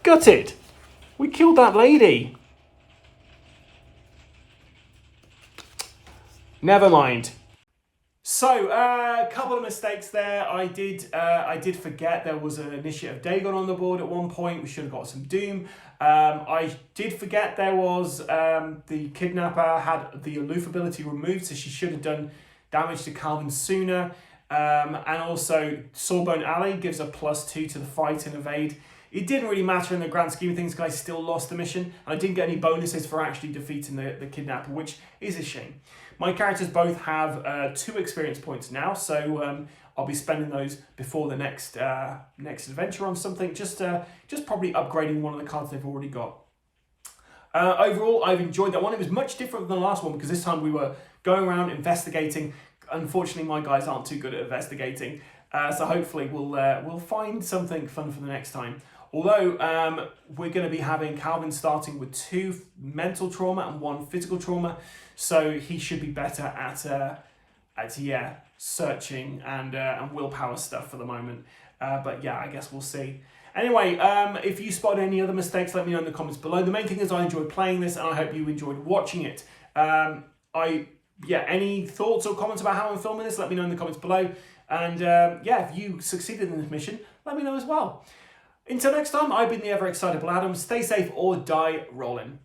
Gutted! We killed that lady! Never mind. So, a couple of mistakes there. I did forget there was an initiative Dagon on the board at one point. We should have got some Doom. I did forget there was the kidnapper had the aloof ability removed, so she should have done damage to Calvin sooner. And also, Sawbone Alley gives a +2 to the fight and evade. It didn't really matter in the grand scheme of things because I still lost the mission. And I didn't get any bonuses for actually defeating the kidnapper, which is a shame. My characters both have 2 experience points now, so I'll be spending those before the next adventure on something. Just probably upgrading one of the cards they've already got. Overall, I've enjoyed that one. It was much different than the last one because this time we were going around investigating. Unfortunately, my guys aren't too good at investigating, so hopefully we'll find something fun for the next time. Although we're going to be having Calvin starting with 2 mental trauma and 1 physical trauma, so he should be better at searching and willpower stuff for the moment. But yeah, I guess we'll see. Anyway, if you spotted any other mistakes, let me know in the comments below. The main thing is I enjoyed playing this, and I hope you enjoyed watching it. Any thoughts or comments about how I'm filming this, let me know in the comments below. And if you succeeded in this mission, let me know as well. Until next time, I've been the ever excitable Adam. Stay safe or die rolling.